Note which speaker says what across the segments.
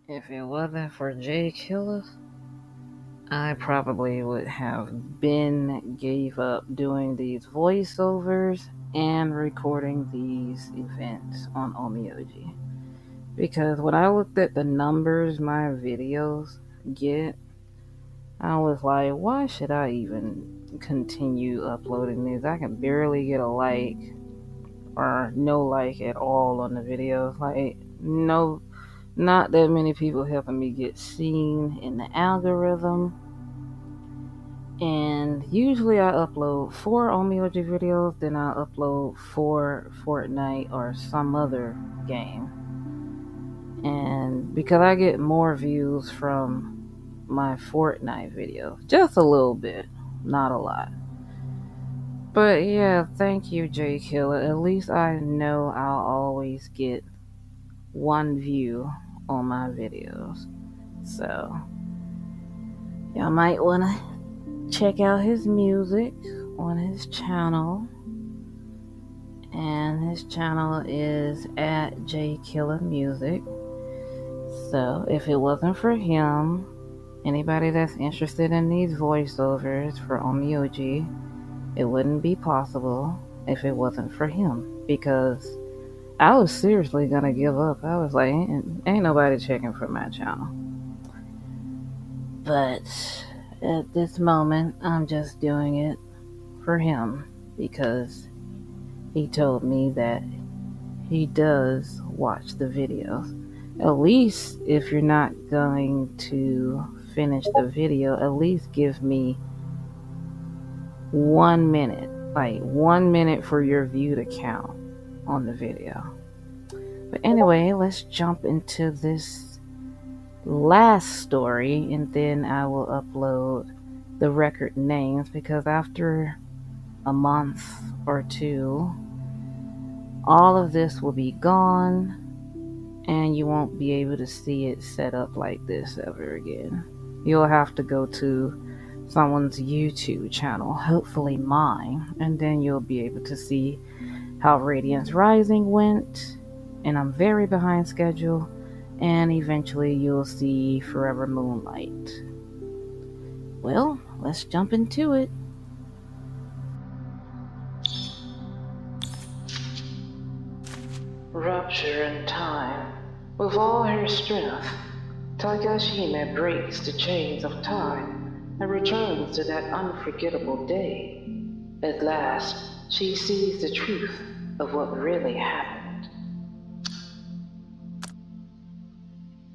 Speaker 1: If it wasn't for Jay Killer, I probably would have gave up doing these voiceovers and recording these events on Onmyoji. Because when I looked at the numbers my videos get, I was like, why should I even continue uploading these? I can barely get a like or no like at all on the videos. Like, no, not that many people helping me get seen in the algorithm. And usually I upload 4 Onmyoji videos, then I upload 4 Fortnite or some other game. And because I get more views from my Fortnite videos, just a little bit, not a lot. But yeah, thank you, J Killer. At least I know I'll always get one view on my videos. So, y'all might want to check out his music on his channel. And his channel is at J Killer Music. So, if it wasn't for him, anybody that's interested in these voiceovers for Onmyoji, it wouldn't be possible if it wasn't for him. Because I was seriously gonna give up. I was like, ain't nobody checking for my channel. But at this moment, I'm just doing it for him because he told me that he does watch the videos. At least if you're not going to finish the video, at least give me 1 minute. Like 1 minute for your view to count on the video. But anyway, let's jump into this last story and then I will upload the record names because after a month or two, all of this will be gone and you won't be able to see it set up like this ever again. You'll have to go to someone's YouTube channel, hopefully mine, and then you'll be able to see how Radiance Rising went. And I'm very behind schedule, and eventually you'll see Forever Moonlight. Well, let's jump into it. Rupture in time. With all her strength, Tagashime breaks the chains of time and returns to that unforgettable day. At last, she sees the truth of what really happened.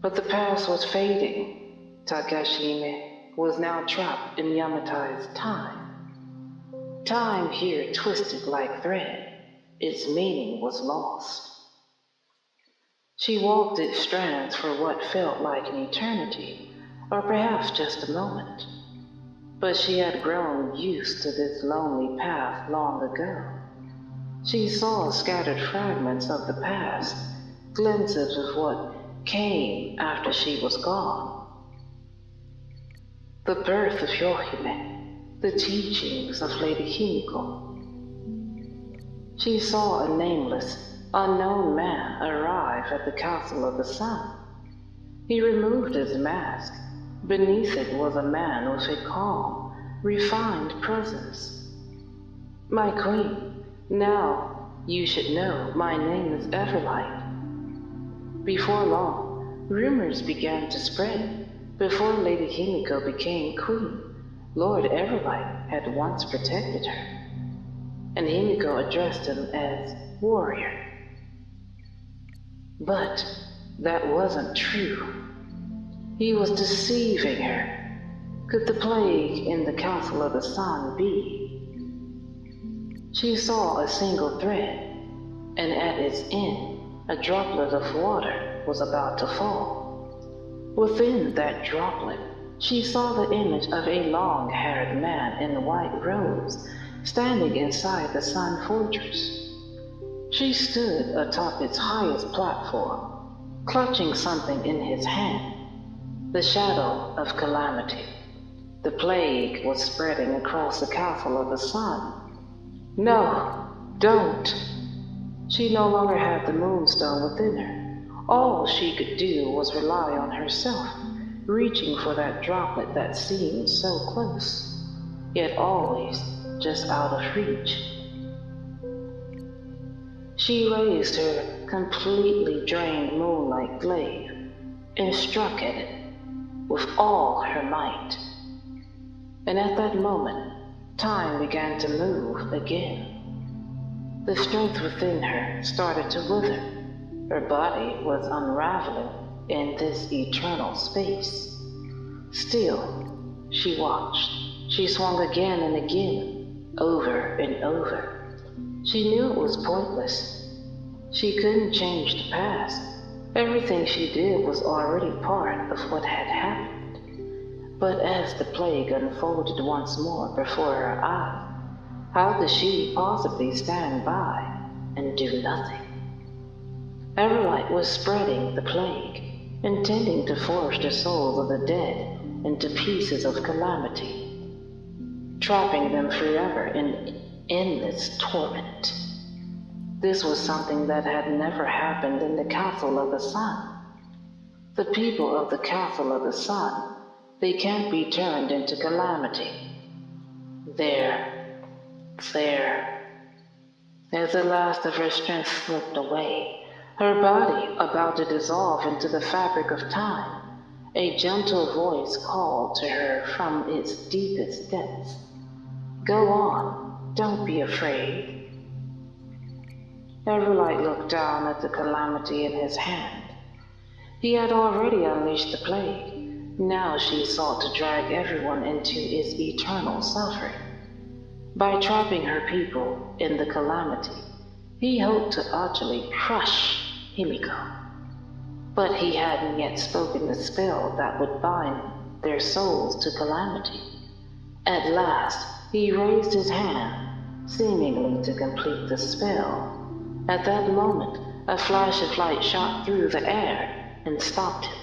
Speaker 1: But the past was fading. Tagashime was now trapped in Yamatai's time. Time here twisted like thread. Its meaning was lost. She walked its strands for what felt like an eternity, or perhaps just a moment. But she had grown used to this lonely path long ago. She saw scattered fragments of the past, glimpses of what came after she was gone. The birth of Yohime, the teachings of Lady Himiko. She saw a nameless, unknown man arrive at the Castle of the Sun. He removed his mask. Beneath it was a man with a calm, refined presence. My queen, now you should know my name is Everlight. Before long, rumors began to spread. Before Lady Himiko became queen, Lord Everlight had once protected her. And Himiko addressed him as warrior. But that wasn't true. He was deceiving her. Could the plague in the Castle of the Sun be? She saw a single thread, and at its end, a droplet of water was about to fall. Within that droplet, she saw the image of a long-haired man in white robes, standing inside the Sun Fortress. She stood atop its highest platform, clutching something in his hand. The shadow of calamity. The plague was spreading across the Castle of the Sun. No, don't. She no longer had the moonstone within her. All she could do was rely on herself, reaching for that droplet that seemed so close, yet always just out of reach. She raised her completely drained moonlight glaive and struck at it with all her might. And at that moment, time began to move again. The strength within her started to wither. Her body was unraveling in this eternal space. Still, she watched. She swung again and again, over and over. She knew it was pointless. She couldn't change the past. Everything she did was already part of what had happened. But as the plague unfolded once more before her eyes, how could she possibly stand by and do nothing? Everlight was spreading the plague, intending to force the souls of the dead into pieces of calamity, trapping them forever in endless torment. This was something that had never happened in the Castle of the Sun. The people of the Castle of the Sun, they can't be turned into calamity. There, as the last of her strength slipped away, her body about to dissolve into the fabric of time, a gentle voice called to her from its deepest depths. Go on, don't be afraid. Everlight looked down at the calamity in his hand. He had already unleashed the plague. Now she sought to drag everyone into its eternal suffering. By trapping her people in the calamity, he hoped to utterly crush Himiko. But he hadn't yet spoken the spell that would bind their souls to calamity. At last, he raised his hand, seemingly to complete the spell. At that moment, a flash of light shot through the air and stopped him.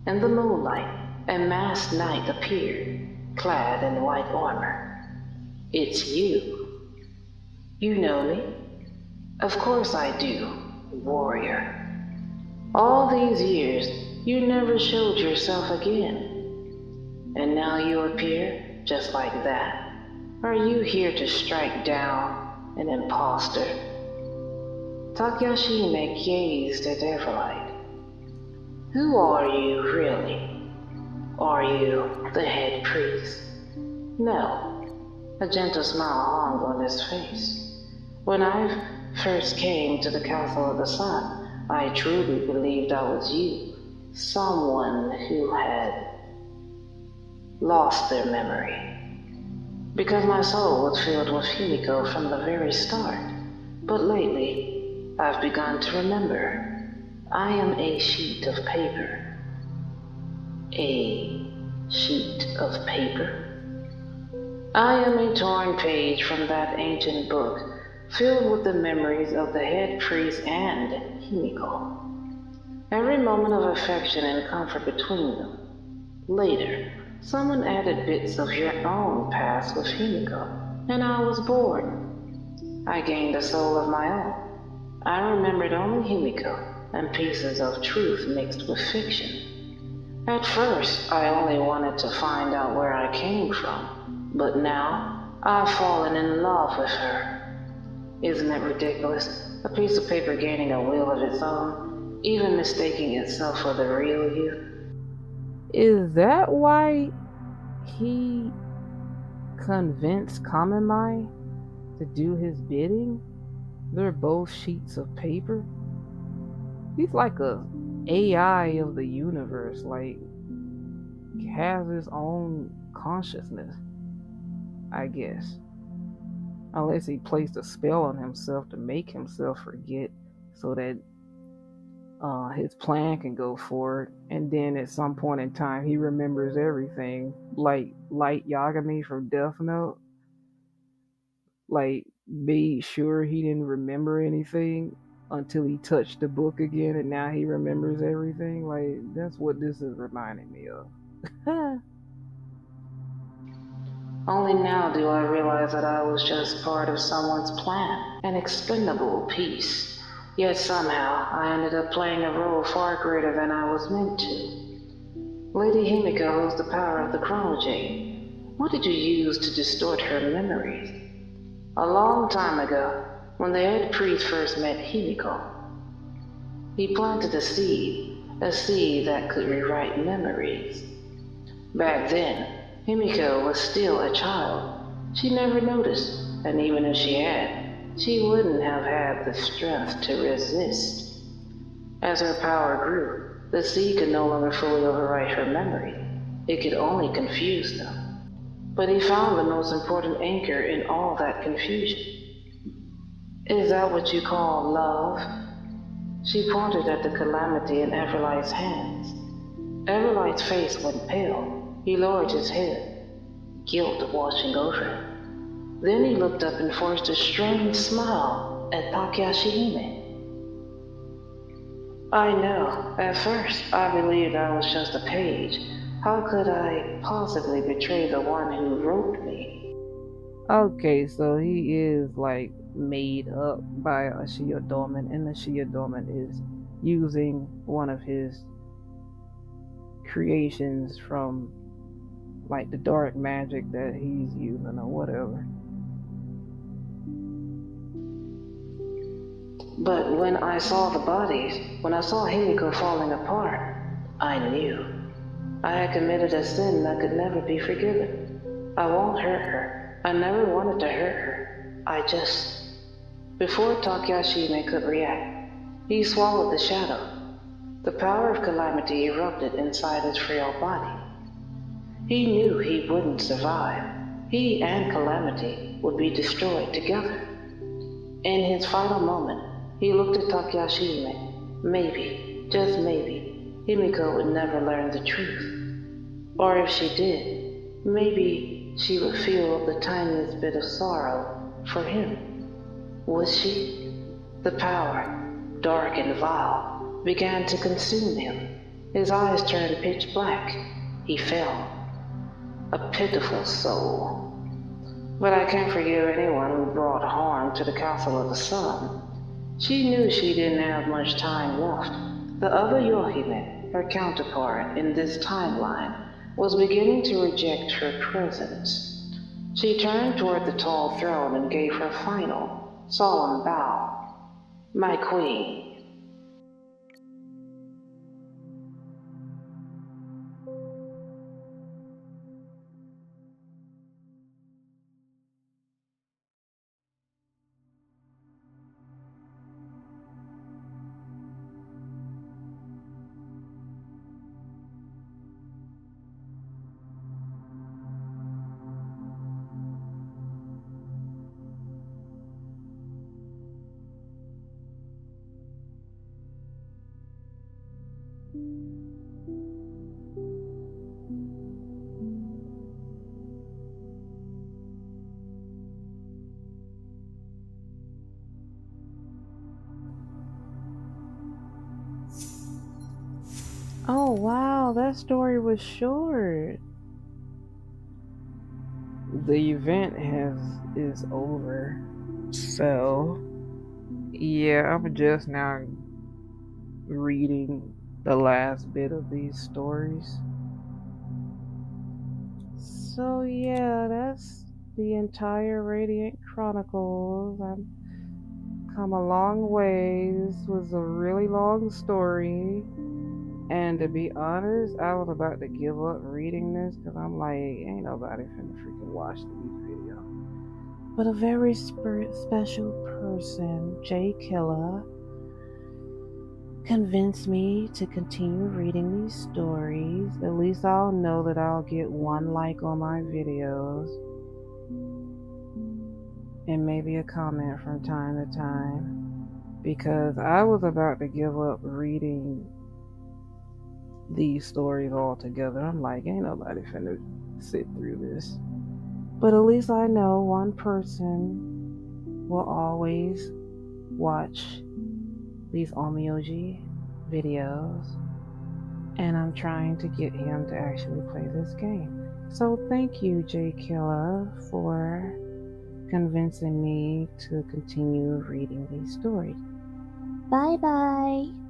Speaker 1: In the moonlight, a masked knight appeared, clad in white armor. It's you. You know me? Of course I do, warrior. All these years, you never showed yourself again. And now you appear just like that. Are you here to strike down an imposter? Takashime gazed at Everlight. Who are you, really? Are you the head priest? No. A gentle smile hung on his face. When I first came to the Castle of the Sun, I truly believed I was you, someone who had lost their memory. Because my soul was filled with Himiko from the very start. But lately, I've begun to remember. I am a sheet of paper. A sheet of paper? I am a torn page from that ancient book, filled with the memories of the head priest and Himiko. Every moment of affection and comfort between them. Later, someone added bits of your own past with Himiko, and I was bored. I gained a soul of my own. I remembered only Himiko and pieces of truth mixed with fiction. At first, I only wanted to find out where I came from, but now I've fallen in love with her. Isn't it ridiculous? A piece of paper gaining a will of its own, even mistaking itself for the real you. Is that why he convinced Kamimai to do his bidding? They're both sheets of paper. He's like a AI of the universe, like has his own consciousness, I guess. Unless he placed a spell on himself to make himself forget so that his plan can go forward, and then at some point in time he remembers everything, like Light Yagami from Death Note. Like, be sure he didn't remember anything until he touched the book again, and now he remembers everything. Like, that's what this is reminding me of. Only now do I realize that I was just part of someone's plan, an expendable piece, Yet somehow I ended up playing a role far greater than I was meant to. Lady Himiko holds the power of the chronology. What did you use to distort her memories? A long time ago, when the head priest first met Himiko, he planted a seed that could rewrite memories. Back then, Himiko was still a child. She never noticed, and even if she had, she wouldn't have had the strength to resist. As her power grew, the seed could no longer fully overwrite her memory. It could only confuse them. But he found the most important anchor in all that confusion. Is that what you call love? She pointed at the calamity in Everlight's hands. Everlight's face went pale. He lowered his head, guilt washing over him. Then he looked up and forced a strange smile at Takashi Hime. I know. At first, I believed I was just a page. How could I possibly betray the one who wrote me? Okay, so he is like made up by a Shiodorman, and the Shiodorman is using one of his creations from like the dark magic that he's using or whatever. But when I saw the bodies, when I saw Himiko falling apart, I knew. I had committed a sin that could never be forgiven. I won't hurt her. I never wanted to hurt her. I just... Before Takashime could react, he swallowed the shadow. The power of calamity erupted inside his frail body. He knew he wouldn't survive. He and calamity would be destroyed together. In his final moment, he looked at Takashime. Maybe, just maybe, Himiko would never learn the truth. Or if she did, maybe she would feel the tiniest bit of sorrow for him. Would she? The power, dark and vile, began to consume him. His eyes turned pitch black. He fell. A pitiful soul. But I can't forgive anyone who brought harm to the Castle of the Sun. She knew she didn't have much time left. The other Yohime, her counterpart in this timeline, was beginning to reject her presence. She turned toward the tall throne and gave her final, solemn bow. My queen. Oh wow, that story was short. The event is over. So yeah, I'm just now reading the last bit of these stories. So yeah, that's the entire Radiant Chronicles. I've come a long way. This was a really long story. And to be honest, I was about to give up reading this because I'm like, ain't nobody finna freaking watch these videos. But a very special person, Jay Killa, convinced me to continue reading these stories. At least I'll know that I'll get one like on my videos. And maybe a comment from time to time. Because I was about to give up reading these stories all together. I'm like, ain't nobody finna sit through this. But at least I know one person will always watch these Onmyoji videos, and I'm trying to get him to actually play this game. So thank you, Jay Killa, for convincing me to continue reading these stories.
Speaker 2: Bye bye.